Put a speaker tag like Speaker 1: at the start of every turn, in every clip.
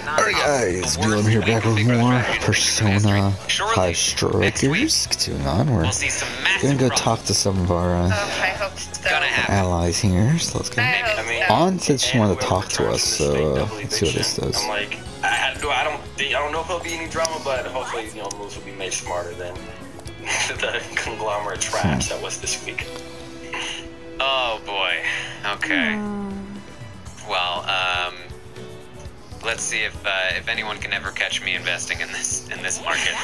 Speaker 1: Alright guys, I'm here back with more Persona 5 Strikers. Continuing on, we're gonna go talk to some of our allies here, so let's go. On said she wanted to talk to us, so let's see what this does.
Speaker 2: I'm like, I don't know if there'll be any drama, but hopefully, you know, moves will be made smarter than the conglomerate trash that was this week.
Speaker 3: Oh boy. Okay. Well, let's see if anyone can ever catch me investing in this market.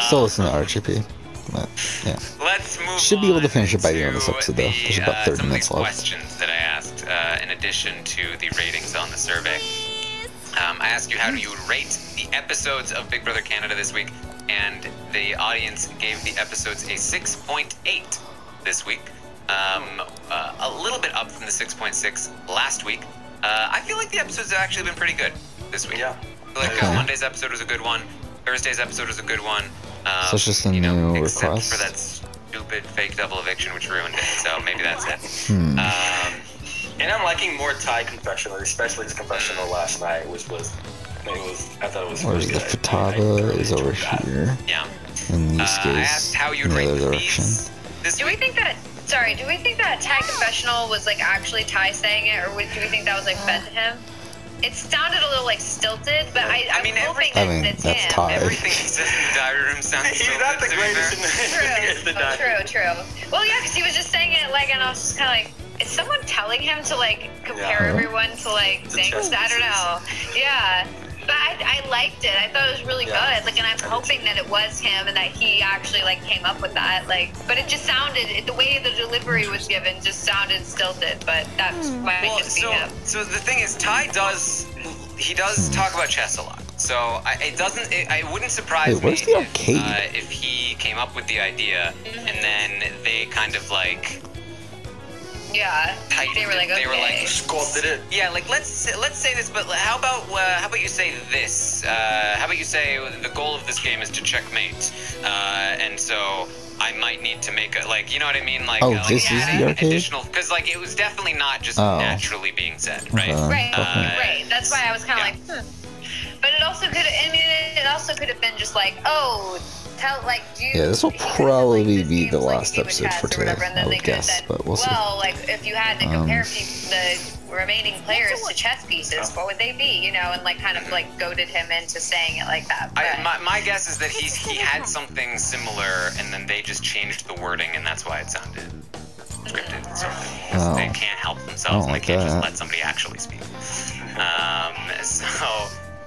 Speaker 1: Still listen to RGP. But, yeah.
Speaker 3: Let's move.
Speaker 1: Should be able to finish it by the end of this episode, though. There's about 30 minutes left.
Speaker 3: Questions that I asked, in addition to the ratings on the survey. I asked you how do you rate the episodes of Big Brother Canada this week, and the audience gave the episodes a 6.8 this week. A little bit up from the 6.6 last week. I feel like the episodes have actually been pretty good this week. Yeah. I feel like Monday's episode was a good one. Thursday's episode was a good one.
Speaker 1: So it's just a new request.
Speaker 3: Except for that stupid fake double eviction, which ruined it. So maybe that's it.
Speaker 2: And I'm liking more Thai confessional, especially his confessional last night, which was, I thought it was.
Speaker 1: Where's the Futaba is over here.
Speaker 3: Yeah.
Speaker 1: And these
Speaker 3: I
Speaker 1: guys
Speaker 3: asked how
Speaker 1: in
Speaker 3: you'd
Speaker 1: the
Speaker 3: rate
Speaker 1: other
Speaker 3: the
Speaker 1: direction.
Speaker 3: feeds this week.
Speaker 4: Do we think that Thai confessional was like actually Thai saying it, or do we think that was like fed to him? It sounded a little like stilted, but I'm hoping it's
Speaker 1: that's
Speaker 4: him.
Speaker 1: Thai.
Speaker 3: Everything he says in the diary room sounds
Speaker 2: He's
Speaker 3: so
Speaker 2: not the
Speaker 3: good, to be
Speaker 2: greatest
Speaker 3: fair.
Speaker 2: in the diary.
Speaker 4: True. Well, yeah, because he was just saying it like, and I was just kind of like, is someone telling him to like compare everyone to like things? I don't know. Yeah. But I liked it. I thought it was really good. Like, and I'm hoping that it was him and that he actually like came up with that. Like, but it just sounded, the way the delivery was given just sounded stilted. But that might just be him.
Speaker 3: So the thing is, Ty does talk about chess a lot. So it wouldn't surprise me if he came up with the idea and then they kind of like.
Speaker 4: Yeah, they were like,
Speaker 2: sculpted it.
Speaker 3: Yeah, like let's say this, but how about you say this? How about you say the goal of this game is to checkmate, and so I might need to make a you know what I mean? Like,
Speaker 1: this is the arcade?
Speaker 3: Additional, because like it was definitely not just naturally being said, right?
Speaker 4: Right. That's why I was kind of like, But it also could have been just like, this will probably be the last episode for today, I would guess, but we'll see. Well, like, if you had to compare the remaining players to chess pieces, what would they be, you know, and like kind of like goaded him into saying it like that.
Speaker 3: My guess is that he had something similar, and then they just changed the wording, and that's why it sounded scripted, sort of. They can't help themselves, and they can't just let somebody actually speak.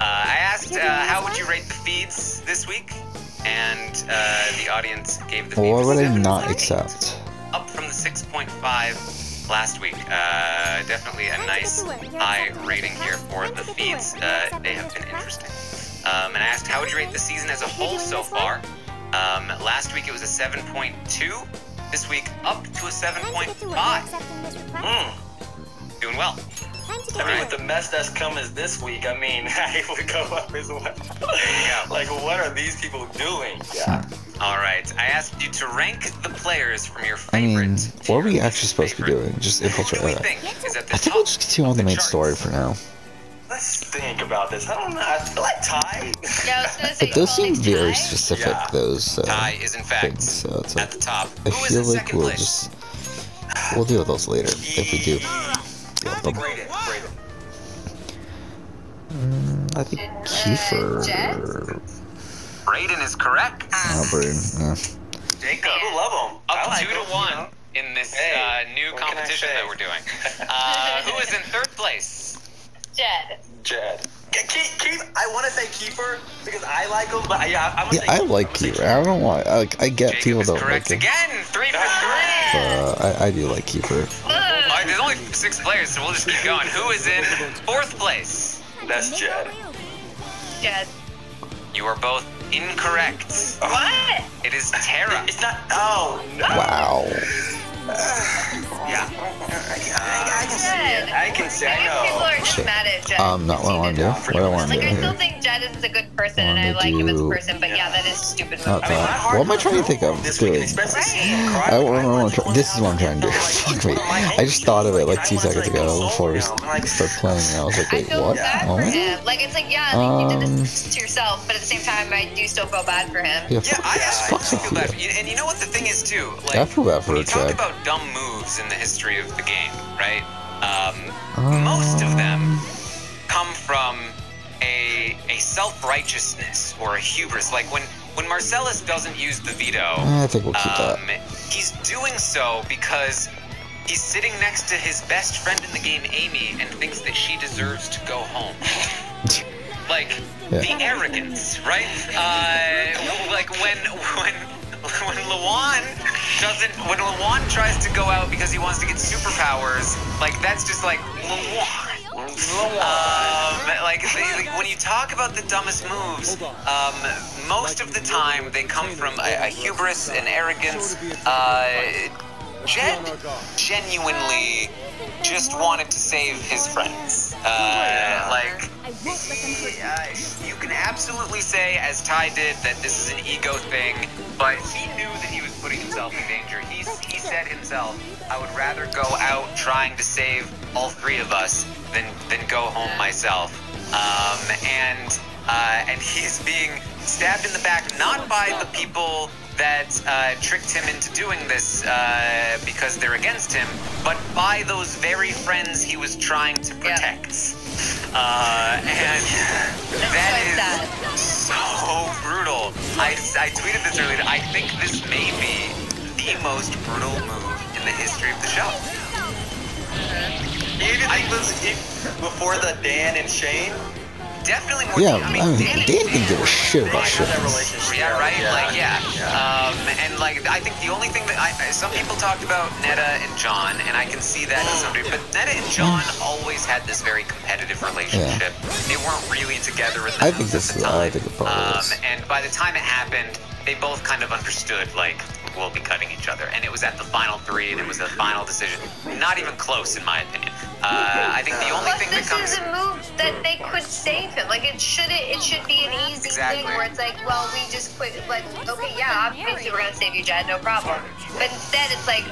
Speaker 3: I asked, how would you rate the feeds this week? And the audience gave the feeds.
Speaker 1: What would I not accept?
Speaker 3: Up from the 6.5 last week. Definitely a nice high rating here for the feeds. They have been interesting. And I asked, how would you rate the season as a whole so far? Last week it was a 7.2. This week up to a 7.5. Doing well.
Speaker 2: I mean, with the mess that's coming this week, I mean, I would go up as well. Like, what are these people doing? Yeah.
Speaker 3: All right. I asked you to rank the players from your favorite.
Speaker 1: I mean, what are we actually supposed to be doing? Just infiltrate that. I think we'll just continue on the main story for now.
Speaker 2: Let's think about this. I don't know. I feel like Ty.
Speaker 1: But those seem very specific, those
Speaker 3: Ty is in fact
Speaker 1: things, so it's like,
Speaker 3: at the top.
Speaker 1: I feel like we'll deal with those later, if we do.
Speaker 2: Grade it.
Speaker 1: I think Kiefer.
Speaker 3: Brayden is correct.
Speaker 1: Brayden,
Speaker 3: Jacob,
Speaker 2: I love him.
Speaker 3: Up
Speaker 2: like
Speaker 3: 2-1 in this new competition that we're doing. Who is in third place?
Speaker 4: Jed.
Speaker 2: I want to say Kiefer because I like him, but
Speaker 1: I like Kiefer. I don't know why. I get
Speaker 3: Jacob
Speaker 1: people don't
Speaker 3: correct
Speaker 1: like him.
Speaker 3: again. 3 for 3.
Speaker 1: I do like Kiefer.
Speaker 3: Alright, there's only 6 players, so we'll just keep going. Who is in fourth place?
Speaker 2: That's Jed.
Speaker 3: You are both incorrect.
Speaker 4: What?
Speaker 3: It is Tara.
Speaker 2: It's not. Oh no.
Speaker 1: Wow.
Speaker 3: Yeah.
Speaker 2: I can say I know.
Speaker 4: People are just mad at Jed.
Speaker 1: Not what I want to do. What I want to do
Speaker 4: I still
Speaker 1: here.
Speaker 4: think Jed is a good person, and I like him as a person. But yeah, that is stupid.
Speaker 1: Not that. What am I trying to think of doing? This is what I'm trying to do. Fuck me. I just thought of it like 2 seconds ago before we started playing, and I was like,
Speaker 4: I
Speaker 1: wait,
Speaker 4: feel
Speaker 1: what?
Speaker 4: bad for him. Like, it's like, yeah, you did this to yourself, but at the same time, I do still feel bad for him.
Speaker 1: Yeah,
Speaker 3: I actually feel bad for you. And you know what the thing is, too? Like,
Speaker 1: I feel bad for
Speaker 3: when you talk
Speaker 1: Chad.
Speaker 3: about dumb moves in the history of the game, right? Most of them come from a self-righteousness or a hubris. Like, when Marcellus doesn't use the veto,
Speaker 1: I think we'll keep that.
Speaker 3: he's doing so because he's sitting next to his best friend in the game, Amy, and thinks that she deserves to go home. Like, the arrogance, right? Like when Lawan tries to go out because he wants to get superpowers, like, that's just like Lawan. Like when you talk about the dumbest moves, most of the time they come from a hubris and arrogance. Jed genuinely just wanted to save his friends. You can absolutely say, as Ty did, that this is an ego thing, but he knew that he was putting himself in danger. He said himself, I would rather go out trying to save all three of us than go home myself. And he's being stabbed in the back, not by the people that tricked him into doing this because they're against him, but by those very friends he was trying to protect. And that is so brutal. I tweeted this earlier. I think this may be the most brutal move in the history of the show.
Speaker 2: You think this before the Dan and Shane?
Speaker 3: Definitely more.
Speaker 1: Yeah, I mean, Dan didn't give a shit about shit.
Speaker 3: Yeah, right? And like, I think the only thing that some people talked about Netta and John, and I can see that to some degree, but Netta and John always had this very competitive relationship. They weren't really together in the moves at the time.
Speaker 1: I think it probably is.
Speaker 3: And by the time it happened, they both kind of understood, like, we'll be cutting each other. And it was at the final 3, and it was a final decision. Not even close, in my opinion. I think the only thing that comes...
Speaker 4: This is a move that they could save him. Like, it should be an easy thing where it's like, well, we just quit. Like, okay, yeah, obviously we're gonna save you, Jed, no problem. But instead, it's like,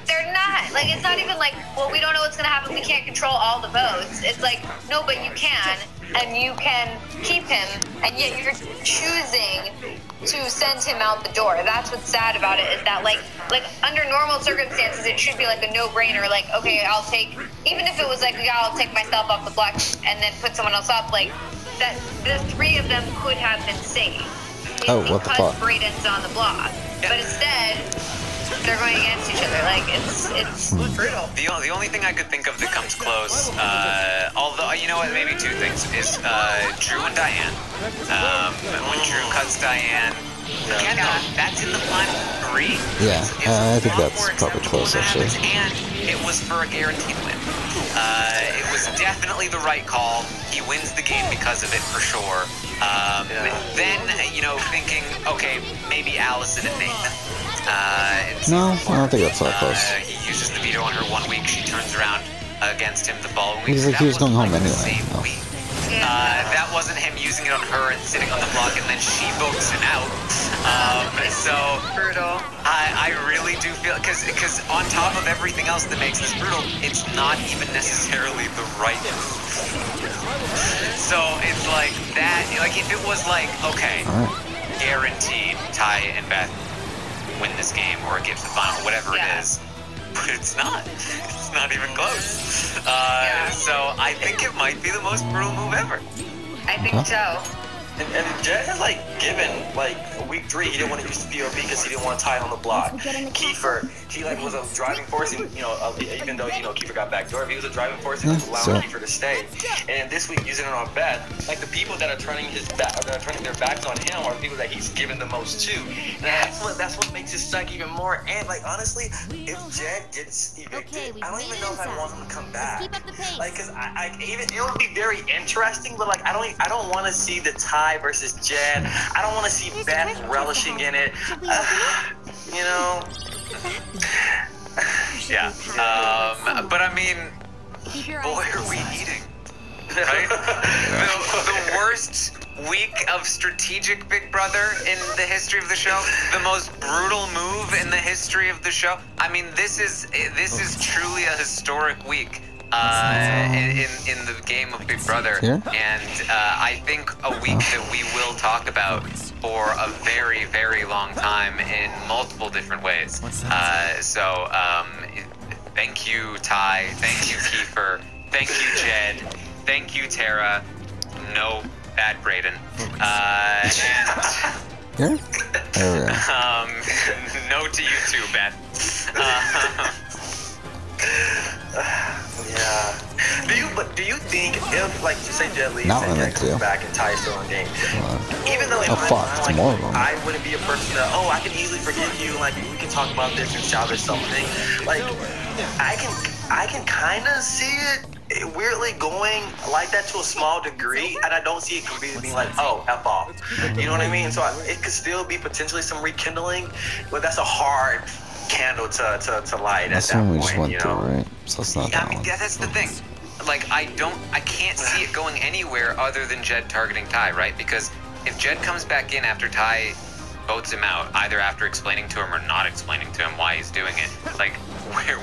Speaker 4: they're not. Like, it's not even like, well, we don't know what's gonna happen. We can't control all the votes. It's like, no, but you can, and you can keep him, and yet you're choosing to send him out the door. That's what's sad about it, is that like under normal circumstances it should be like a no-brainer, like, okay, I'll take, even if it was like, yeah, I'll take myself off the block and then put someone else up, like that the 3 of them could have been saved
Speaker 1: what the fuck?
Speaker 4: Braden's on the block. But instead they're going against each other. Like, it's brutal.
Speaker 3: The only thing I could think of that comes close, although, you know what, maybe 2 things, is Drew and Diane. When Drew cuts Diane, again, that's in the final 3.
Speaker 1: Yeah, I think that's probably close, actually.
Speaker 3: And it was for a guaranteed win. It was definitely the right call. He wins the game because of it, for sure. Then, you know, thinking, okay, maybe Allison and Nathan.
Speaker 1: No, I don't think that's that close.
Speaker 3: He uses the veto on her 1 week. She turns around against him the following week.
Speaker 1: He's like, he was going home anyway.
Speaker 3: That wasn't him using it on her and sitting on the block, and then she votes him out. So
Speaker 4: brutal.
Speaker 3: I really do feel, because on top of everything else that makes this brutal, it's not even necessarily the right move. So it's like that. Like, if it was like, okay, guaranteed Ty and Beth win this game, or it gives the final, whatever it is. But it's not. It's not even close. So I think it might be the most brutal move ever.
Speaker 4: I think so.
Speaker 2: And Jed has, like, given, like, week 3, he didn't want to use the POV because he didn't want to tie on the block. Kiefer, he, like, was a driving force, and, you know, even though, you know, Kiefer got backdoor, he was a driving force and was allowing Kiefer to stay. And this week, using it on Beth, like, the people that are turning their backs on him are the people that he's given the most to. And that's what makes it suck even more. And, like, honestly, if Jed gets evicted, I don't even know if I want him to come back. Like, because it would be very interesting, but, like, I don't want to see the Ty versus Jed. I don't want to see Beth relishing in it. You know,
Speaker 3: Yeah. But I mean, boy, are we eating. Right? The worst week of strategic Big Brother in the history of the show. The most brutal move in the history of the show. I mean, this is truly a historic week in the game of Big Brother. And I think a week that we will talk about for a very, very long time in multiple different ways. So thank you, Ty. Thank you, Kiefer. Thank you, Jed. Thank you, Tara. No, bad Brayden. No to you too, Beth.
Speaker 2: Yeah. Do you think if, like, say Jed leaves and Jed comes back and Ty is still on game, even though in my mind, like, I wouldn't be a person that, I can easily forgive you, like, we can talk about this and salvage something. Like, I can kind of see it weirdly going like that to a small degree, and I don't see it completely being like, F off. You know what I mean? So it could still be potentially some rekindling, but that's a hard candle to light at that point,
Speaker 1: we just went through, right? So it's not that
Speaker 3: one. That's the thing. Like, I can't see it going anywhere other than Jed targeting Ty, right? Because if Jed comes back in after Ty votes him out, either after explaining to him or not explaining to him why he's doing it, like,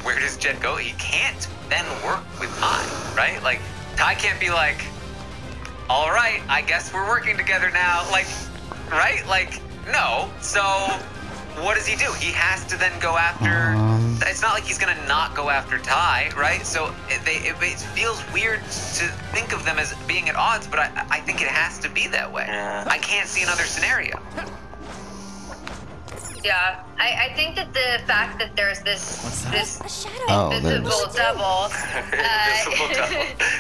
Speaker 3: where does Jed go? He can't then work with Ty, right? Like, Ty can't be like, all right, I guess we're working together now. Like, right? Like, no. So what does he do? He has to then go after... It's not like he's going to not go after Ty, right? So it feels weird to think of them as being at odds, but I think it has to be that way. I can't see another scenario.
Speaker 4: Yeah, I think that the fact that there's this invisible double,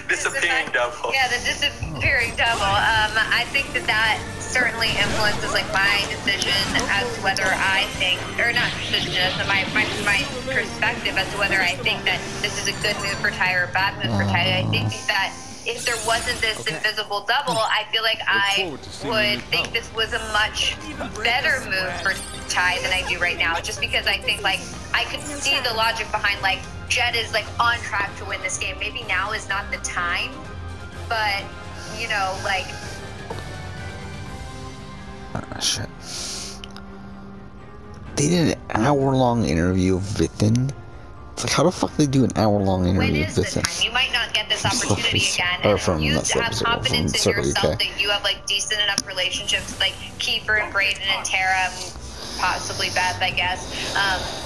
Speaker 2: disappearing double.
Speaker 4: Yeah, the disappearing double. I think that certainly influences, like, my decision as to whether I think, or not decision, my perspective as to whether I think that this is a good move for Ty or a bad move for Ty. I think that if there wasn't this invisible double, I feel like I would think this was a much better move for Ty than I do right now, just because I think, like, I could see the logic behind, like, Jed is, like, on track to win this game. Maybe now is not the time, but, you know, like...
Speaker 1: shit. They did an hour-long interview of Vitten. It's like, how the fuck they do an hour-long interview of Vitten?
Speaker 4: You might not get this opportunity again. And you have confidence in yourself that you have, like, decent enough relationships, like Kiefer and Brayden and Tara, possibly Beth, I guess.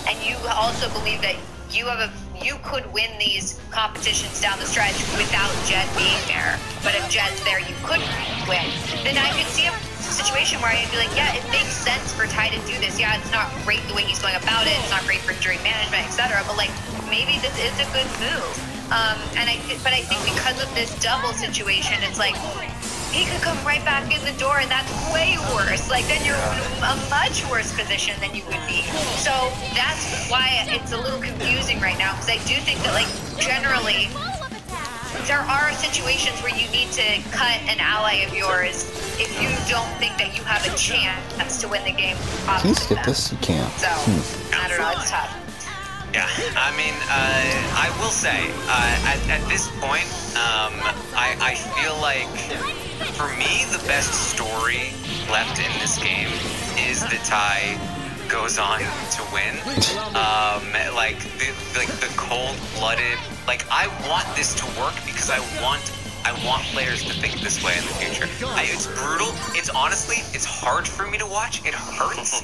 Speaker 4: And you also believe that you could win these competitions down the stretch without Jed being there. But if Jed's there, you could win. Then I could see a situation where I'd be like, yeah, it makes sense for Ty to do this. Yeah, it's not great the way he's going about it. It's not great for jury management, etc. But, like, maybe this is a good move. But I think because of this double situation, it's like he could come right back in the door, and that's way worse. Like, then you're in a much worse position than you would be. So that's why it's a little confusing right now, because I do think that, like, generally there are situations where you need to cut an ally of yours if you don't think that you have a chance to win the game.
Speaker 1: Can you skip this? You can't.
Speaker 4: So, I don't know, it's tough.
Speaker 3: Yeah, I mean, I will say, at this point, I feel like, for me, the best story left in this game is that Ty goes on to win. Like the cold-blooded, like, I want this to work because I want players to think this way in the future. It's brutal. It's honestly, it's hard for me to watch. It hurts.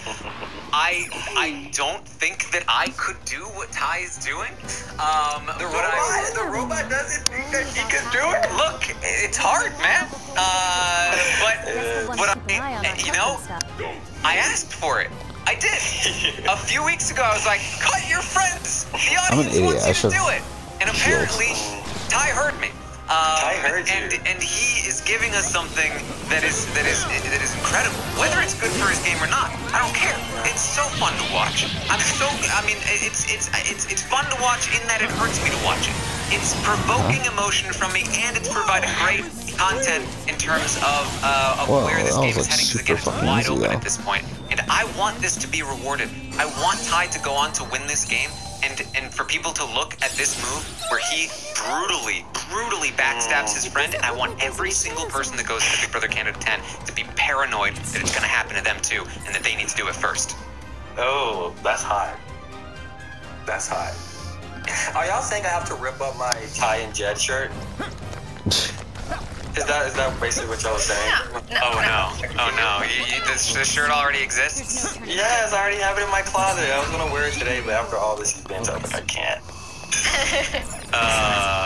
Speaker 3: I don't think that I could do what Ty is doing.
Speaker 2: The robot doesn't think that he can do it.
Speaker 3: Look, it's hard, man. But I asked for it. I did. A few weeks ago, I was like, cut your friends. The audience wants you to do it. And apparently, Ty heard me. And he is giving us something that is incredible. Whether it's good for his game or not, I don't care. It's so fun to watch. It's fun to watch in that it hurts me to watch it. It's provoking emotion from me, and it's providing great content in terms of where this game is heading, because again, it's wide open at this point. And I want this to be rewarded. I want Ty to go on to win this game and for people to look at this move where he brutally backstabs his friend, and I want every single person that goes into Big Brother Canada 10 to be paranoid that it's going to happen to them too, and that they need to do it first.
Speaker 2: Oh, that's hot. That's hot. Are y'all saying I have to rip up my Ty and Jed shirt? Is that basically what y'all was saying?
Speaker 3: No. The shirt already exists?
Speaker 2: Yes, I already have it in my closet. I was gonna wear it today, but after all this event, I was like, I can't.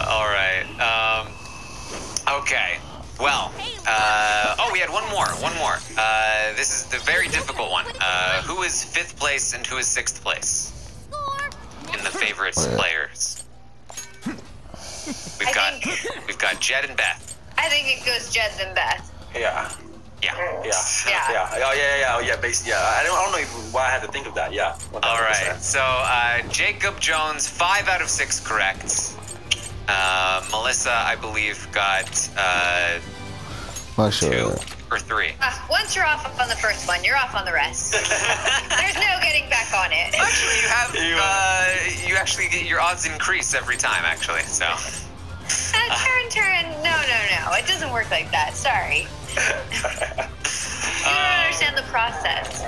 Speaker 3: Alright. Okay. Well, we had one more. This is the very difficult one. Who is 5th place and who is 6th place in the favorites players? We've got Jed and Beth.
Speaker 4: I think it goes Jed and Beth.
Speaker 2: Yeah.
Speaker 3: Yeah.
Speaker 2: Basically, I don't know even why I had to think of that. Yeah. 100%.
Speaker 3: All right. So Jacob Jones, 5 out of 6 correct. Melissa, I believe, got 2 or 3.
Speaker 4: Once you're off on the first one, you're off on the rest. There's no getting back on it.
Speaker 3: Actually, you have you actually get your odds increase every time. Actually, so.
Speaker 4: Turn. No. It doesn't work like that. Sorry. You don't understand the process.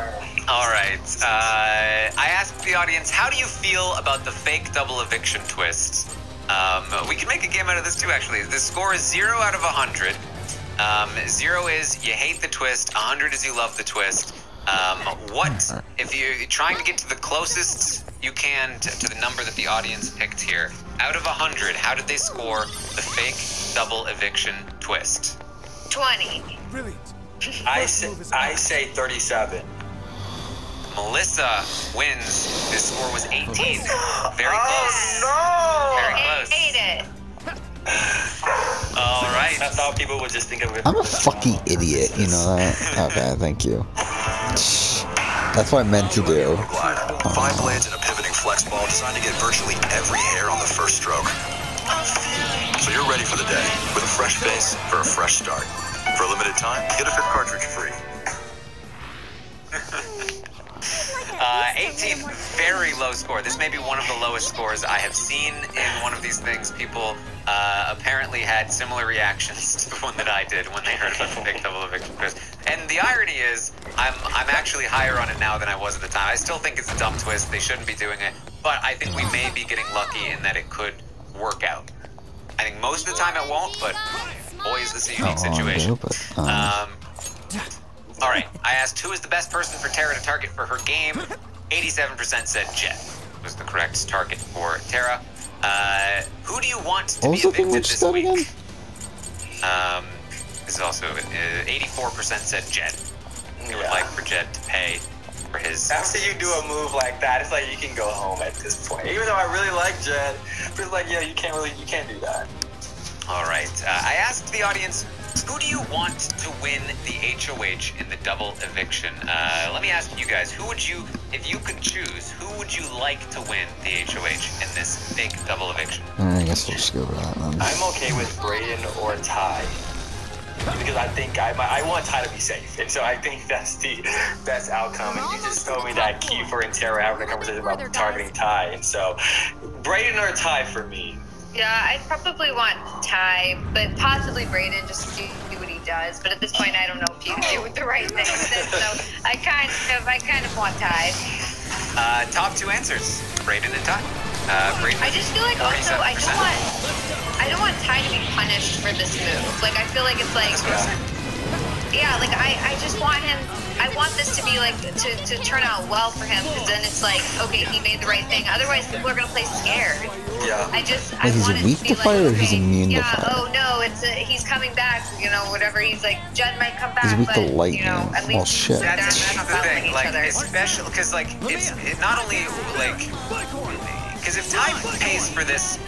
Speaker 3: All right. I asked the audience, how do you feel about the fake double eviction twist? We can make a game out of this too, actually. The score is 0 out of 100. 0 is you hate the twist. 100 is you love the twist. If you're trying to get to the closest you can to the number that the audience picked here, out of 100, how did they score the fake double eviction twist?
Speaker 4: 20.
Speaker 5: Brilliant.
Speaker 2: I say 37.
Speaker 3: Melissa wins. This score was 18. Very close.
Speaker 2: No!
Speaker 3: Very close.
Speaker 4: I hate it.
Speaker 3: All right.
Speaker 2: I thought people would just think of it.
Speaker 1: I'm a fucking idiot, you know that? Okay, thank you. That's what I meant to do.
Speaker 6: 5 blades and a pivoting flex ball designed to get virtually every hair on the first stroke. So you're ready for the day, with a fresh face for a fresh start. For a limited time, get a 5th cartridge free.
Speaker 3: 18, very low score. This may be one of the lowest scores I have seen in one of these things. People apparently had similar reactions to the one that I did when they heard about the fake double eviction twist. And the irony is, I'm actually higher on it now than I was at the time. I still think it's a dumb twist. They shouldn't be doing it. But I think we may be getting lucky in that it could work out. I think most of the time it won't, but boy, is this a unique situation. All right, I asked who is the best person for Tara to target for her game. 87% said Jet was the correct target for Tara. Who do you want to be evicted this week? This is also 84% said Jed. They would like for Jed to pay for his.
Speaker 2: After you do a move like that, it's like you can go home at this point. Even though I really like Jed, it's like, yeah, you can't do that.
Speaker 3: All right, I asked the audience, who do you want to win the HOH in the double eviction? Let me ask you guys, who would you, if you could choose, who would you like to win the HOH in this big double eviction?
Speaker 1: I guess we'll just go with that then.
Speaker 2: I'm okay with Brayden or Ty. Because I think I want Ty to be safe. And so I think that's the best outcome. And you just told me that Kiefer and Tara having a conversation about targeting Ty. And so Brayden or Ty for me.
Speaker 4: Yeah, I'd probably want Ty, but possibly Brayden just to do what he does. But at this point, I don't know if he can do the right thing. So I kind of want Ty.
Speaker 3: Top 2 answers, Brayden and Ty. Brayden,
Speaker 4: I just feel like also I don't want Ty to be punished for this move. Like I feel like it's like, yeah, like I just want him. I want this to be like to turn out well for him, because then it's like, okay, he made the right thing. Otherwise, people are gonna play scared.
Speaker 2: Yeah.
Speaker 4: I
Speaker 1: he's
Speaker 4: want it
Speaker 1: weak
Speaker 4: to be
Speaker 1: to
Speaker 4: like,
Speaker 1: fire or
Speaker 4: okay,
Speaker 1: he's immune to
Speaker 4: yeah,
Speaker 1: fire?
Speaker 4: oh no, he's coming back. You know, whatever. He's like, Jed might come back,
Speaker 1: He's weak
Speaker 4: but
Speaker 1: to lightning.
Speaker 4: you know, at least
Speaker 1: Oh, shit.
Speaker 3: That's the thing,
Speaker 4: each
Speaker 3: like,
Speaker 4: other.
Speaker 3: especially, because, like, it's not only, like, because if Ty pays for this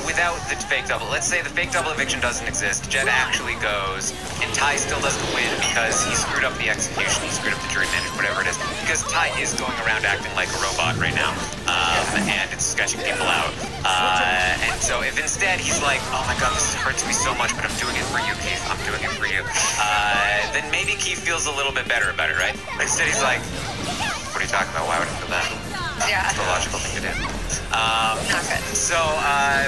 Speaker 3: without the fake double, let's say the fake double eviction doesn't exist, Jed actually goes, and Ty still doesn't win because he screwed up the execution, he screwed up the jury management, whatever it is, because Ty is going around acting like a robot right now, and it's sketching people out, and so if instead he's like, oh my god, this hurts me so much, but I'm doing it for you, Keith, I'm doing it for you, then maybe Keith feels a little bit better about it, right? Instead he's like, what are you talking about, why would I feel that?
Speaker 4: Yeah.
Speaker 3: That's the logical thing to do.
Speaker 4: Not good.
Speaker 3: So,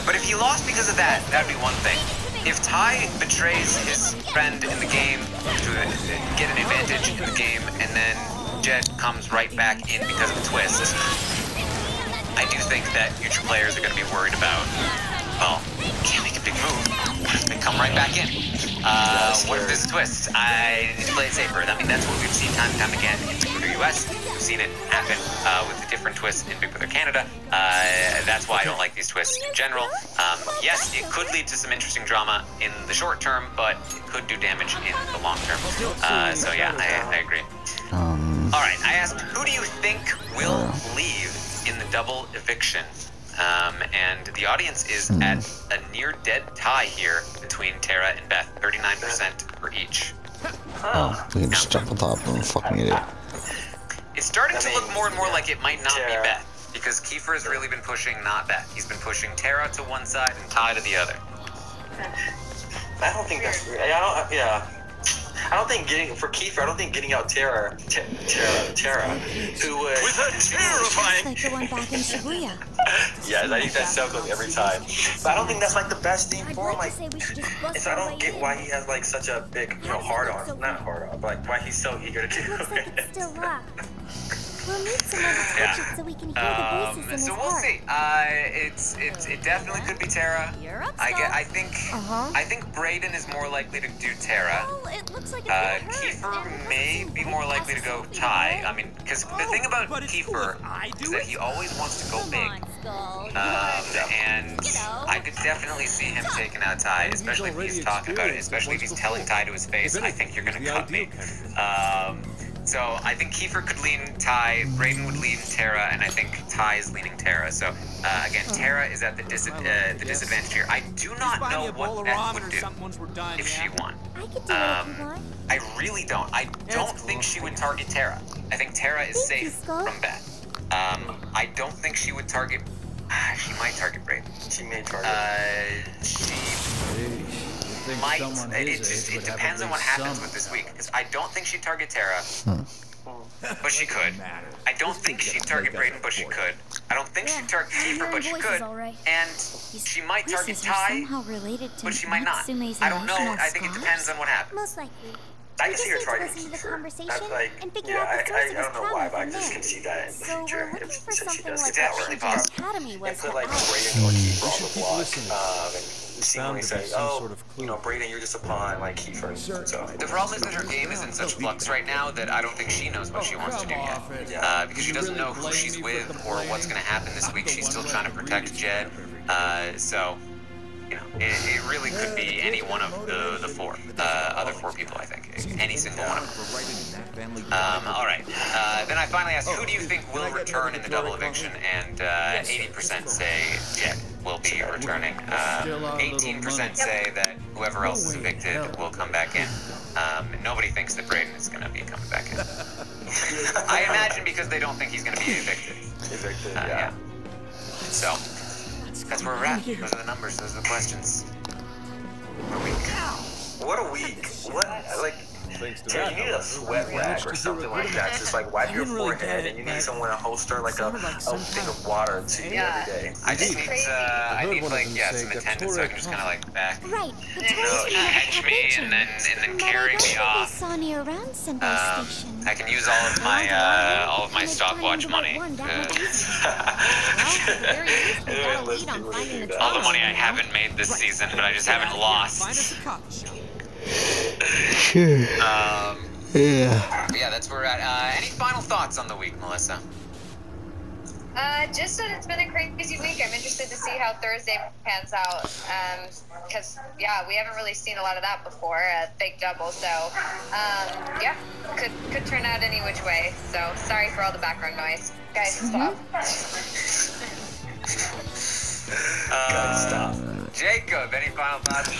Speaker 3: but if he lost because of that, that'd be one thing. If Ty betrays his friend in the game to get an advantage in the game, and then Jed comes right back in because of a twist, I do think that future players are going to be worried about, well, can't make a big move. They come right back in. What if there's a twist? I need to play it safer. I mean, that's what we've seen time and time again in Big Brother US. We've seen it happen with the different twists in Big Brother Canada. That's why I don't like these twists in general. Yes, it could lead to some interesting drama in the short term, but it could do damage in the long term. So yeah, I agree. All right, I asked, who do you think will leave in the double eviction? And the audience is at a near-dead tie here between Tara and Beth, 39% for each.
Speaker 1: Oh, we can just jump on top of him, fucking idiot.
Speaker 3: It's starting to look more and more like it might not be Beth, because Kiefer has really been pushing not Beth. He's been pushing Tara to one side and Ty to the other.
Speaker 2: I don't think that's weird. I don't think I don't think getting out Tara, who would... With a terrifying...
Speaker 5: Like the one back in Shibuya.
Speaker 2: Yeah, I think that so goes every time. But I don't think that's like the best thing for him. Like, I don't get why he has like such a big, hard on. Not hard on, but like why he's so eager to get
Speaker 5: Looks like it's still locked. We'll need someone to touch it so we can hear the voices in his
Speaker 3: So we'll
Speaker 5: heart.
Speaker 3: see. It definitely could be Tara.
Speaker 5: You're up,
Speaker 3: I think Brayden is more likely to do Tara.
Speaker 5: Well, it looks like it's gonna hurt.
Speaker 3: Kiefer may be more likely to go Ty. I mean, because the thing about Kiefer is that he always wants to go big. And I could definitely see him taking out Ty, especially if he's talking about it, especially if he's telling Ty to his face, I think you're gonna cut me. So I think Kiefer could lean Ty, Brayden would lean Tara, and I think Ty is leaning Tara. So again, Tara is at the disadvantage here. I do not know what Beth would do if she won.
Speaker 5: I could do it if you want.
Speaker 3: I really don't. I don't think she would target Tara. I think Tara is safe from Beth. I don't think she would target. She might target Brayden.
Speaker 2: She may target.
Speaker 3: She might. It depends on what happens with this week. Because I don't think she'd target Tara, but she could. I don't think she'd target Brayden, but she could. I don't think she'd target Kiefer, but she could. And she might target Ty, but she might not. I don't know. I think it depends on what happens.
Speaker 5: Most likely.
Speaker 2: I can see her
Speaker 5: Just
Speaker 2: targeting
Speaker 5: listen to the
Speaker 2: Kiefer.
Speaker 5: conversation
Speaker 2: That's like,
Speaker 5: and figure out the source of his
Speaker 2: I don't know why, but I
Speaker 5: comment
Speaker 2: just
Speaker 5: from
Speaker 2: can see that in the
Speaker 5: So
Speaker 2: future.
Speaker 5: we're looking for
Speaker 2: Since she
Speaker 5: something
Speaker 2: does
Speaker 5: like
Speaker 2: that,
Speaker 3: definitely
Speaker 5: what
Speaker 3: possible.
Speaker 5: Academy
Speaker 2: and
Speaker 5: was
Speaker 2: put
Speaker 5: for
Speaker 2: like
Speaker 5: us.
Speaker 2: Brayden or Kiefer on the block,
Speaker 7: listening.
Speaker 2: and seemingly say, Brayden, you're just a pawn like Kiefer. So
Speaker 3: The problem is that her game is in such flux right now that I don't think she knows what she wants to do yet. Because she doesn't know who she's with or what's going to happen this week. She's still trying to protect Jed. So, it really could be any one of the other four people, I think. Any single one of them. All right. Then I finally asked, who do you think will return in the double eviction? And 80% say Jed will be returning. 18% say that whoever else is evicted will come back in. Nobody thinks that Brayden is going to be coming back in. I imagine because they don't think he's going to be evicted. Yeah. So, that's where we're at. Those are the numbers. Those are the questions.
Speaker 2: what a week! What like? Tara, you need a sweat rag or something like that. Just like wipe your forehead, and you need someone to holster like a thing of water to you every day.
Speaker 3: I just need some attendance so I can just kind of like back,
Speaker 5: Right.
Speaker 3: catch me and then carry me off.
Speaker 5: Saw near around Sendai Station.
Speaker 3: I can use all of my stopwatch money. All the money I haven't made this season, but I just haven't lost. Yeah, that's where we're at. Any final thoughts on the week, Melissa?
Speaker 4: Just that it's been a crazy week. I'm interested to see how Thursday pans out. Because, we haven't really seen a lot of that before, a fake double. So, could turn out any which way. So, sorry for all the background noise. Guys, stop.
Speaker 2: Stop.
Speaker 3: Jacob, any final thoughts?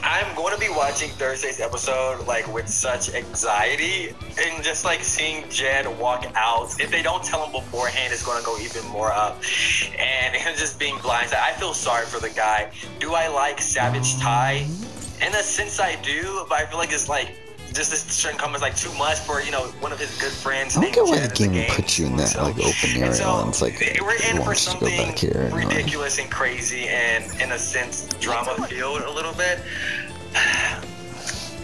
Speaker 2: I'm going to be watching Thursday's episode like with such anxiety, and just like seeing Jed walk out. If they don't tell him beforehand, it's going to go even more up. And him just being blindsided. I feel sorry for the guy. Do I like Savage Ty? In a sense, I do, but I feel like it's like just this certain comment is like too much for one of his good friends.
Speaker 1: I don't get why the game puts you in that like open area and it's like
Speaker 2: we're in for
Speaker 1: wants to go back here.
Speaker 2: ridiculous and crazy and in a sense drama filled a little bit.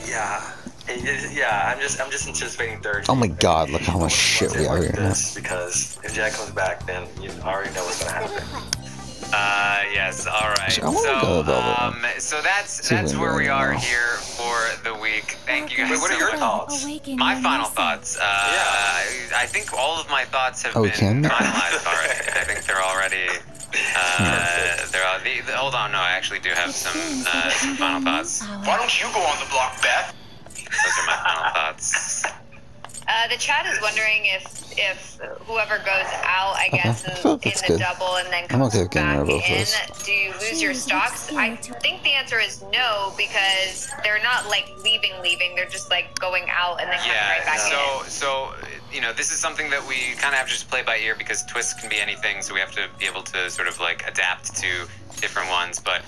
Speaker 2: Yeah, I'm just anticipating Thursday.
Speaker 1: Oh my God! Look how much shit we are here.
Speaker 2: Because if Jack comes back, then you already know what's gonna happen.
Speaker 3: Yes. All right.
Speaker 1: So
Speaker 3: that's where we are here for the week. Thank you guys.
Speaker 2: Wait, what are your thoughts?
Speaker 3: My final thoughts. I think all of my thoughts have been finalized already. I think they're already. Hold on, no, I actually do have some final thoughts.
Speaker 6: Why don't you go on the block, Beth?
Speaker 3: Those are my final thoughts.
Speaker 4: The chat is wondering if whoever goes out, I guess, in the double and then comes back in, do you lose your stocks? I think the answer is no, because they're not like leaving. They're just like going out and then coming right back in.
Speaker 3: So this is something that we kind of have to just play by ear because twists can be anything, so we have to be able to sort of like adapt to different ones. But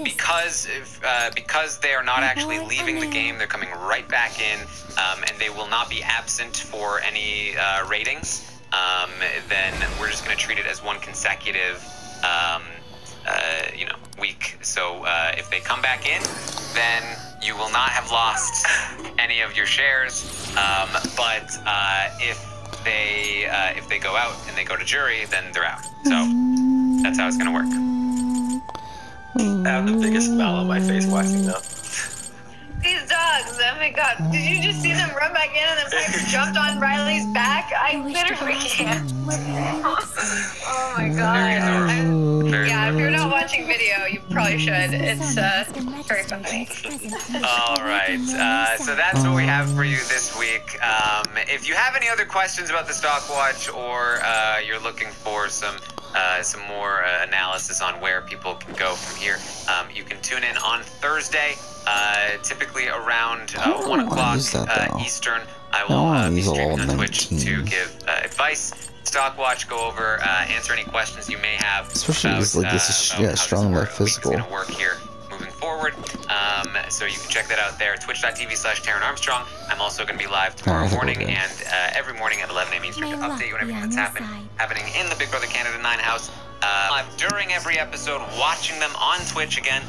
Speaker 3: because they are not actually leaving the game, they're coming right back in, and they will not be absent for any ratings. Then we're just going to treat it as one consecutive, week. So if they come back in, then you will not have lost any of your shares. But if they go out and they go to jury, then they're out. So that's how it's going to work.
Speaker 2: I have the biggest smile on my face watching them.
Speaker 4: These dogs, oh my God. Did you just see them run back in and then Piper jumped on Riley's back? I literally can't. Oh my God. Yeah, if you're not watching video, you probably should. It's very funny.
Speaker 3: All right. So that's what we have for you this week. If you have any other questions about the stopwatch or you're looking for some more analysis on where people can go from here, you can tune in on Thursday, typically around 1 o'clock Eastern. I will be streaming on Twitch to give advice. Stockwatch, go over, answer any questions you may have.
Speaker 1: Especially because like this is strong like physical.
Speaker 3: It's going to work here moving forward. So you can check that out there, twitch.tv/Taron Armstrong. I'm also going to be live tomorrow morning and every morning at 11 a.m. Eastern to update you on everything that's happening in the Big Brother Canada 9 house. Live during every episode, watching them on Twitch again.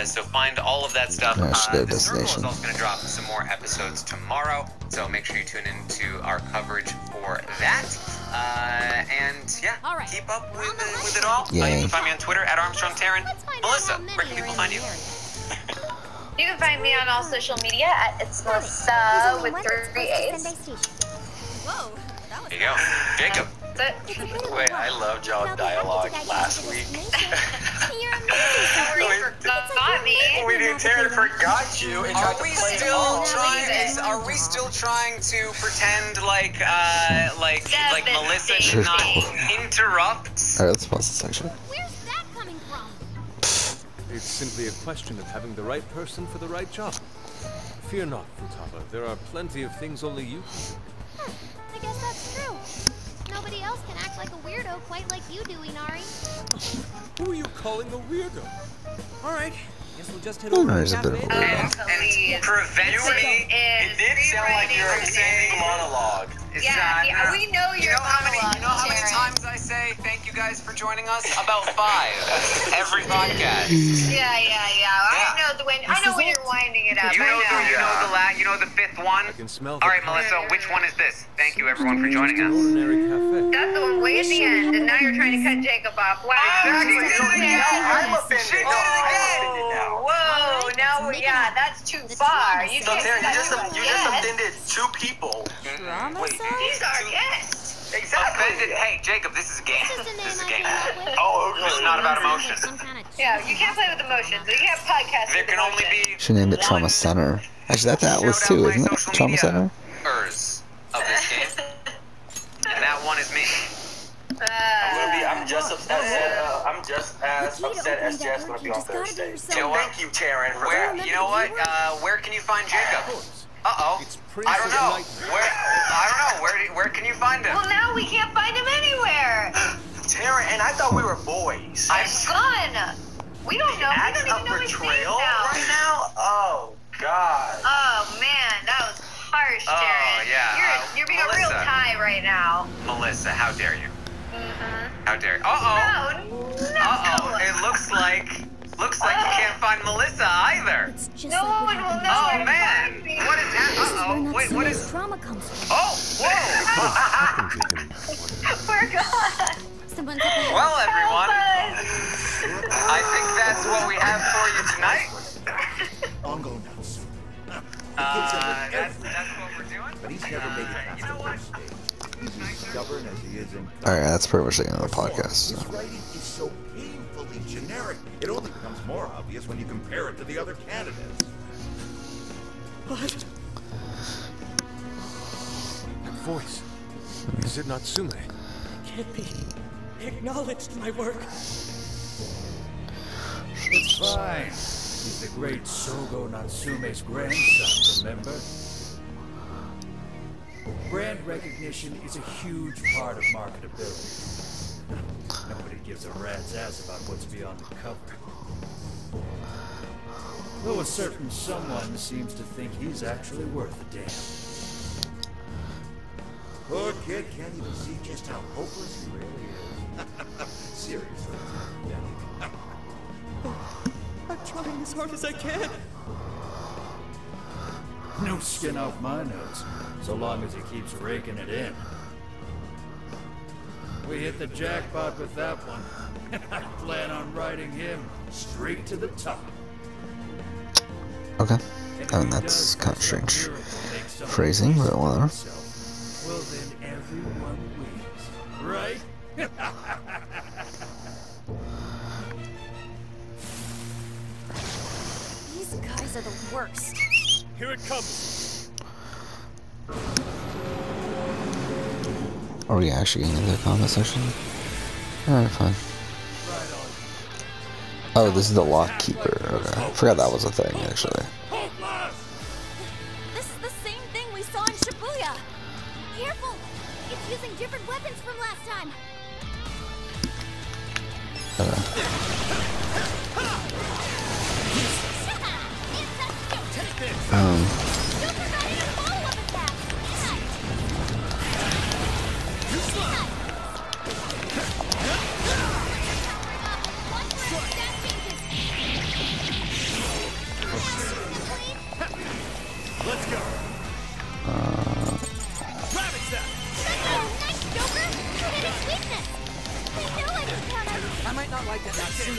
Speaker 3: So find all of that stuff. The Circle is also going to drop some more episodes tomorrow. So make sure you tune into our coverage for that. Keep up with it all. You can find me on Twitter at ArmstrongTaron. Melissa, where can people find you?
Speaker 4: You can find me on all social media at It's Melissa with 3 A's.
Speaker 5: Whoa.
Speaker 3: There you go. Jacob.
Speaker 2: Wait, I loved y'all dialogue last week. We did. Taron forgot you and tried to play
Speaker 3: Are we still trying to pretend like Melissa did not interrupt?
Speaker 1: Alright, let's pause this section.
Speaker 5: Where's that coming from?
Speaker 7: It's simply a question of having the right person for the right job. Fear not, Futaba. There are plenty of things only you can do.
Speaker 5: I guess that's true. Nobody else can act like a weirdo quite like you do, Inari.
Speaker 7: Who are you calling a weirdo?
Speaker 8: All right. Guess we'll just head over to the cafe.
Speaker 3: And preventing
Speaker 2: it did sound like your extending monologue.
Speaker 4: Yeah, we know your monologue.
Speaker 3: You know how many times I say thank you guys for joining us? About 5 every podcast.
Speaker 4: Yeah. I know when you're winding it up.
Speaker 3: You know the 5th one.
Speaker 7: I can smell.
Speaker 3: All right, Melissa, which one is this? Thank you everyone for joining us.
Speaker 7: Ordinary cafe.
Speaker 4: That's the one way at the end, and now you're trying to cut Jacob off. Wow.
Speaker 2: I'm offended.
Speaker 4: Whoa, no, yeah, that's too far. You
Speaker 2: So Taron, you just offended 2 people.
Speaker 5: Wait,
Speaker 4: these are guests.
Speaker 2: Exactly.
Speaker 3: Offended. Hey, Jacob, this is a game. This is a game.
Speaker 2: Oh, okay.
Speaker 3: This is not about emotion.
Speaker 4: Yeah, you can't play with emotions. You can't podcast
Speaker 3: There
Speaker 4: with
Speaker 3: can only
Speaker 4: emotions.
Speaker 3: be
Speaker 1: Should name it Trauma Center. Actually, that's Atlas too, isn't it? Trauma Center.
Speaker 3: Of this game, and that one is me.
Speaker 2: I'm just as upset as Jess gonna be on Thursday. So thank you, Taron, for that.
Speaker 3: You know what? Where can you find Jacob? I don't know. Where can you find him?
Speaker 4: Well, now we can't find him anywhere.
Speaker 2: Taron, and I thought we were boys.
Speaker 4: I'm gone. We don't know. We don't even know his name now.
Speaker 2: Right now? Oh, God.
Speaker 4: right now.
Speaker 3: Melissa, how dare you? How dare you?
Speaker 4: No.
Speaker 3: It looks like you can't find Melissa either.
Speaker 5: It's just
Speaker 4: No
Speaker 5: like
Speaker 4: one will
Speaker 5: happened
Speaker 4: know.
Speaker 3: Oh
Speaker 4: where to
Speaker 3: man,
Speaker 4: find me.
Speaker 3: what is happening? Wait, what is?
Speaker 5: Trauma comes from.
Speaker 3: Oh, whoa!
Speaker 4: We're gone.
Speaker 5: Someone's up ahead.
Speaker 3: Well, everyone,
Speaker 4: Help us.
Speaker 3: I think that's what we have for you tonight.
Speaker 6: Ongo nuts.
Speaker 3: That's what we're doing.
Speaker 6: But he's never made it past the first stage. He's as stubborn as he is in.
Speaker 1: Alright, that's pretty much the end of the podcast.
Speaker 6: His
Speaker 1: So.
Speaker 6: writing is so painfully generic. It only becomes more obvious when you compare it to the other candidates.
Speaker 7: What? That voice. Is it Natsume?
Speaker 8: Can't be acknowledged my work.
Speaker 9: It's fine. He's the great Sogo Natsume's grandson, remember? Brand recognition is a huge part of marketability. Nobody gives a rat's ass about what's beyond the cover. Though a certain someone seems to think he's actually worth a damn.
Speaker 6: Poor kid can't even see just how hopeless he really is. Seriously.
Speaker 8: I'm trying as hard as I can.
Speaker 9: No skin off my nose, so long as he keeps raking it in. We hit the jackpot with that one. I plan on riding him straight to the top.
Speaker 1: Okay. I mean, that's kind of strange phrasing, but whatever.
Speaker 9: Well, then everyone wins, right?
Speaker 5: These guys are the worst.
Speaker 7: Here it comes.
Speaker 1: Are we actually getting into the comment section? Alright, fine. Oh, this is the lock keeper. Okay. I forgot that was a thing, actually.
Speaker 5: This is the same thing we saw in Shibuya. Careful! It's using different weapons from last time.
Speaker 7: Let's go.
Speaker 8: I might not like that Natsume.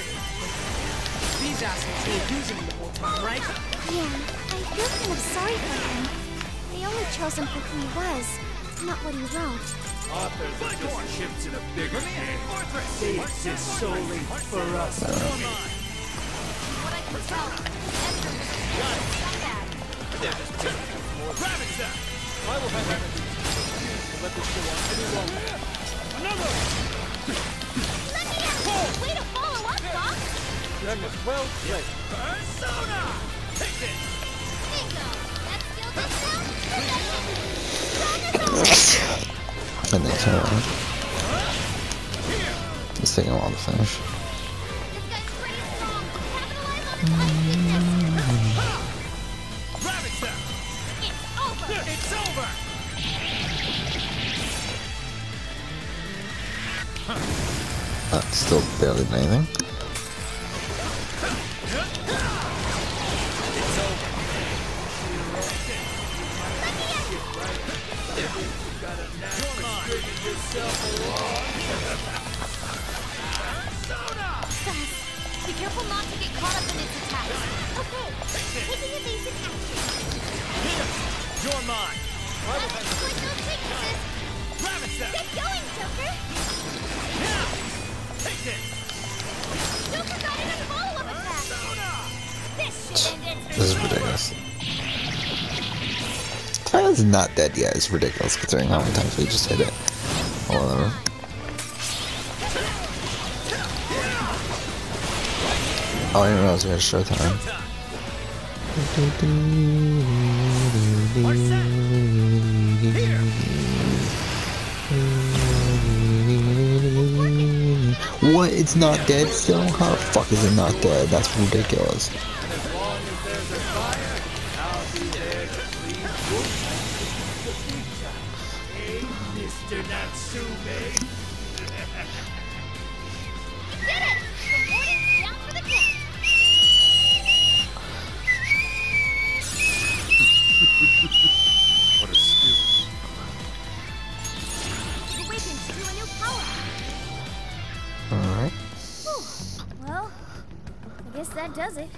Speaker 8: These assholes were using him the whole time, right?
Speaker 5: Yeah, I feel kind of sorry for him. They only chose him for who he was, not what he wrote.
Speaker 9: Authors are just chips in a bigger game. They exist solely for us.
Speaker 5: What I can tell, Ezra was scumbag.
Speaker 7: Rabbit Zap! I will have that to let this go on any longer. Another!
Speaker 5: Let me out! Way to follow up, Doc!
Speaker 7: That was well played.
Speaker 8: Persona! Take it!
Speaker 5: Bingo! That skill just now?
Speaker 1: And then turn around. It's taking a while to finish.
Speaker 5: This guy's pretty strong. Capitalize on his weakness.
Speaker 8: Rabbit Zap!
Speaker 5: It's over!
Speaker 8: It's over!
Speaker 1: Still barely did anything.
Speaker 5: Be careful not to get caught up in its attacks. Okay, taking evasive action.
Speaker 8: You're mine!
Speaker 5: That's like those weaknesses.
Speaker 8: Rabbit Zap!
Speaker 5: Get going, Joker!
Speaker 8: Now! Take it!
Speaker 5: Joker got in a follow-up attack! This should end it.
Speaker 1: This is ridiculous. Tyler's not dead yet. It's ridiculous considering how many times we just hit it. Or whatever. Oh, I didn't realize we had showtime. What? It's not dead still? How the fuck is it not dead? That's ridiculous.
Speaker 9: Hey, Mr. Natsume.
Speaker 5: We did it! The warden's down for the count.
Speaker 7: What a skill.
Speaker 5: The awakened drew a new power.
Speaker 1: Alright.
Speaker 5: Well, I guess that does it.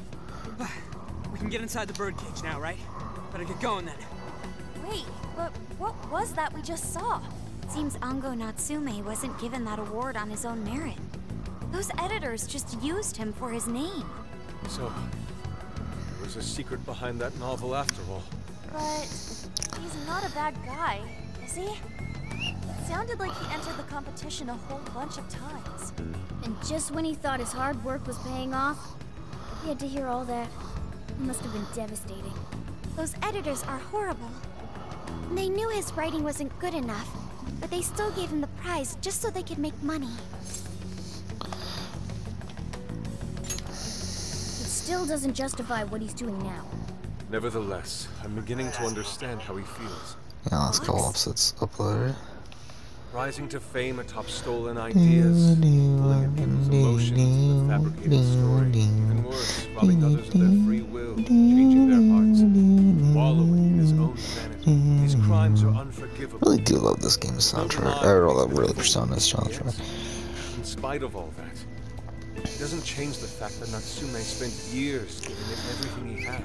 Speaker 8: We can get inside the birdcage now, right? Better get going then.
Speaker 10: Wait, but what was that we just saw? Seems Ango Natsume wasn't given that award on his own merit. Those editors just used him for his name.
Speaker 7: So, there's a secret behind that novel after all.
Speaker 10: But he's not a bad guy, is he? It sounded like he entered the competition a whole bunch of times.
Speaker 5: And just when he thought his hard work was paying off, he had to hear all that. It must have been devastating.
Speaker 10: Those editors are horrible. They knew his writing wasn't good enough, but they still gave him the prize just so they could make money.
Speaker 5: It still doesn't justify what he's doing now.
Speaker 7: Nevertheless, I'm beginning to understand how he feels.
Speaker 1: Yeah, let's go opposites uploaded.
Speaker 7: Rising to fame atop stolen ideas, pulling at people's emotions with a fabricated story. Even worse, robbing others of their free will, changing their hearts, wallowing in his own vanity. These crimes are unforgivable.
Speaker 1: I really do love this game's soundtrack. I really Persona's soundtrack.
Speaker 7: In spite of all that, it doesn't change the fact that Natsume spent years giving it everything he had.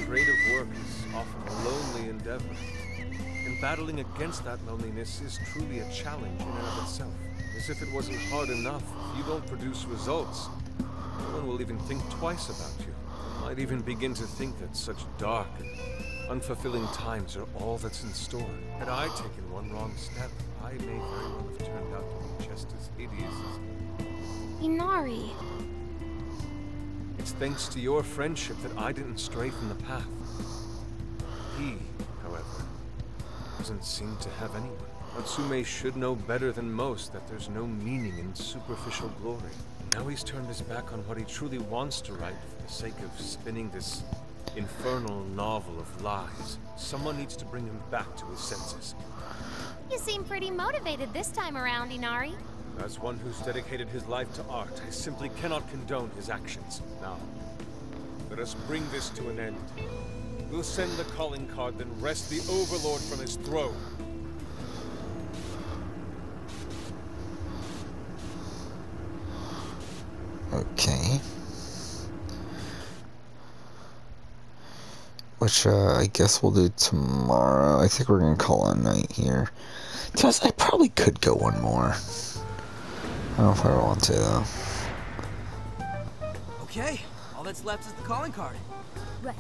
Speaker 7: Creative work is often a lonely endeavor. And battling against that loneliness is truly a challenge in and of itself. As if it wasn't hard enough, if you don't produce results, no one will even think twice about you. They might even begin to think that such dark and unfulfilling times are all that's in store. Had I taken one wrong step, I may very well have turned out to be just as hideous as...
Speaker 10: Inari.
Speaker 7: It's thanks to your friendship that I didn't stray from the path. He, however, doesn't seem to have anyone. Natsume should know better than most that there's no meaning in superficial glory. Now he's turned his back on what he truly wants to write for the sake of spinning this infernal novel of lies. Someone needs to bring him back to his senses.
Speaker 5: You seem pretty motivated this time around, Inari.
Speaker 7: As one who's dedicated his life to art, I simply cannot condone his actions. Now, let us bring this to an end. We'll send the calling card, then wrest the Overlord from his throne.
Speaker 1: Okay. Which, I guess we'll do tomorrow. I think we're gonna call it a night here. I probably could go one more. I don't know if I want to, though.
Speaker 8: Okay, all that's left is the calling card.
Speaker 5: Right.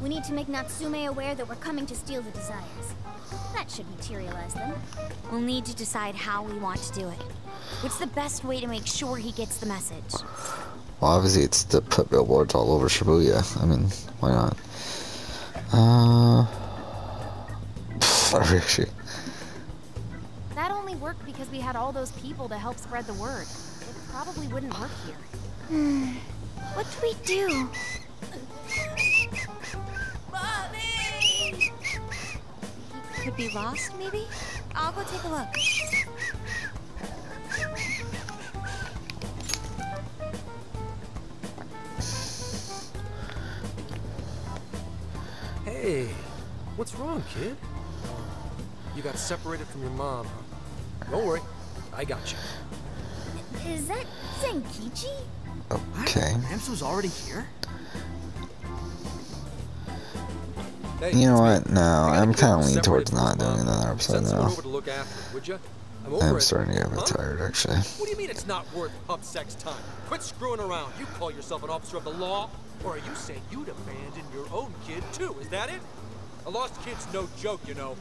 Speaker 5: We need to make Natsume aware that we're coming to steal the desires. That should materialize them.
Speaker 10: We'll need to decide how we want to do it. What's the best way to make sure he gets the message?
Speaker 1: Well, obviously it's to put billboards all over Shibuya. I mean, why not? Actually.
Speaker 10: That only worked because we had all those people to help spread the word. It probably wouldn't work here. What do we do? Mommy! He could be lost, maybe? I'll go take a look.
Speaker 11: Hey, what's wrong, kid? You got separated from your mom, huh? Don't worry, I got you.
Speaker 5: Is that Zenkichi?
Speaker 1: Okay.
Speaker 8: Ramsu's already here?
Speaker 11: Hey,
Speaker 1: You know what? No, I'm kind of leaning towards not doing another episode
Speaker 11: Send someone
Speaker 1: now.
Speaker 11: over to look after it, would you?
Speaker 1: I'm starting to get a bit tired, actually.
Speaker 11: What do you mean it's not worth pub sex time? Quit screwing around. You call yourself an officer of the law? Or are you saying you'd abandon your own kid, too? Is that it? A lost kid's no joke, you know.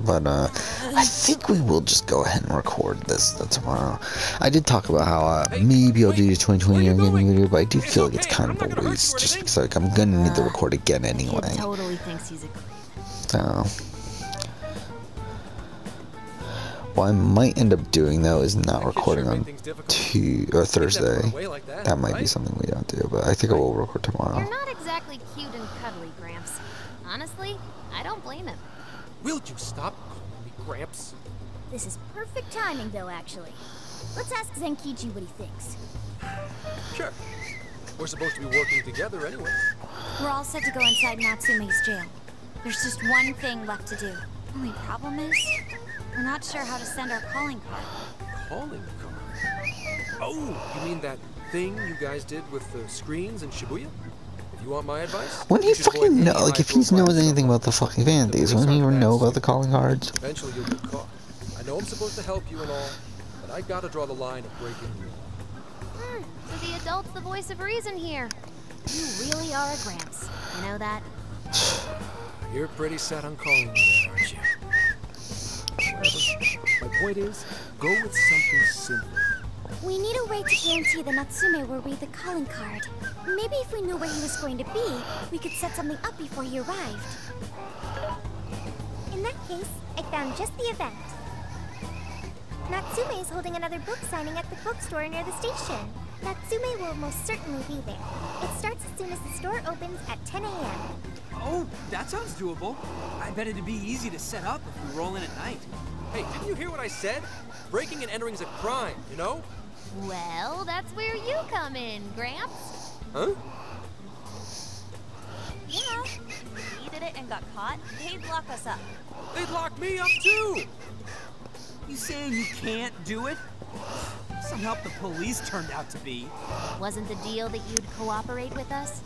Speaker 1: But, I think we will just go ahead and record this tomorrow. I did talk about how, maybe I'll do the 2020 year gaming video, but I do feel like it's kind of a waste, just because, like, I'm gonna need to record again anyway.
Speaker 10: He totally thinks he's a creep.
Speaker 1: So... what I might end up doing, though, is not recording on Thursday. That might be something we don't do, but I think I will record tomorrow.
Speaker 5: You're not exactly cute and cuddly, Gramps. Honestly, I don't blame him.
Speaker 11: Will you stop calling me Gramps.
Speaker 5: This is perfect timing, though, actually. Let's ask Zenkichi what he thinks.
Speaker 11: Sure. We're supposed to be working together anyway.
Speaker 10: We're all set to go inside Natsume's jail. There's just one thing left to do. Only problem is, we're not sure how to send our calling card.
Speaker 11: Calling card? Oh, you mean that thing you guys did with the screens in Shibuya? If you want my advice,
Speaker 1: when he fucking know, like, if he knows anything about the fucking vanities, wouldn't he even know about the calling cards?
Speaker 11: Eventually you'll get caught. I know I'm supposed to help you and all, but I gotta draw the line of breaking the law.
Speaker 5: So the adult's the voice of reason here. You really are a Gramps. You know that?
Speaker 11: You're pretty set on calling me that, aren't you? Whatever. My point is, go with something simple.
Speaker 5: We need a way to guarantee that Natsume will read the calling card. Maybe if we knew where he was going to be, we could set something up before he arrived. In that case, I found just the event. Natsume is holding another book signing at the bookstore near the station. Natsume will most certainly be there. It starts as soon as the store opens at 10 a.m.
Speaker 8: Oh, that sounds doable. I bet it'd be easy to set up if we roll in at night.
Speaker 11: Hey, didn't you hear what I said? Breaking and entering's a crime, you know?
Speaker 5: Well, that's where you come in, Gramps.
Speaker 11: Huh?
Speaker 10: Yeah. If we did it and got caught, they'd lock us up.
Speaker 11: They'd lock me up too!
Speaker 8: You saying you can't do it? Somehow the police turned out to be.
Speaker 5: Wasn't the deal that you'd cooperate with us?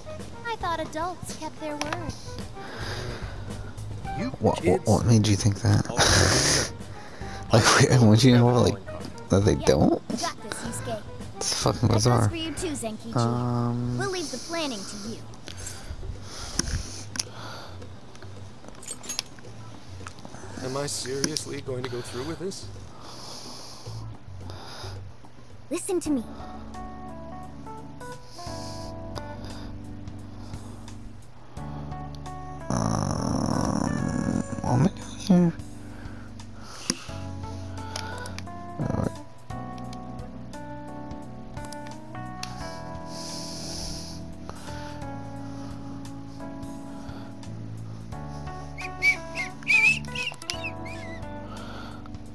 Speaker 5: I thought adults kept their word.
Speaker 11: You
Speaker 1: What made you think that? Like, would you know, like, that they don't?
Speaker 5: Got this, Yusuke.
Speaker 1: It's fucking bizarre.
Speaker 5: For you too, Zenkichi. We'll leave the planning to you.
Speaker 11: Am I seriously going to go through with this?
Speaker 5: Listen to me.
Speaker 1: Oh my god, here. Alright.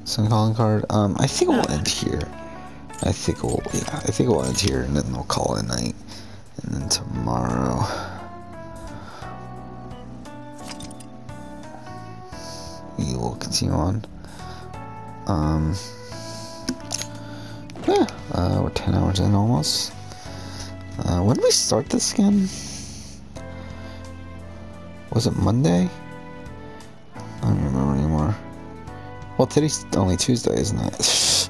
Speaker 1: Some calling card. I think we'll end here. I think we'll end here, and then we'll call it a night. And then tomorrow, we will continue on. Yeah, we're 10 hours in almost. When did we start this again? Was it Monday? I don't remember anymore. Well, today's only Tuesday, isn't it?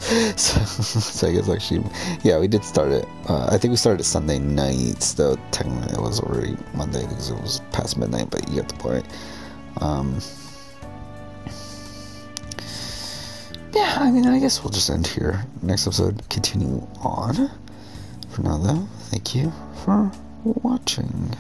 Speaker 1: so I guess actually, yeah, we did start it. I think we started it Sunday nights, though technically it was already Monday because it was past midnight, but you get the point. Yeah, I mean, I guess we'll just end here. Next episode, continue on. For now, though, thank you for watching.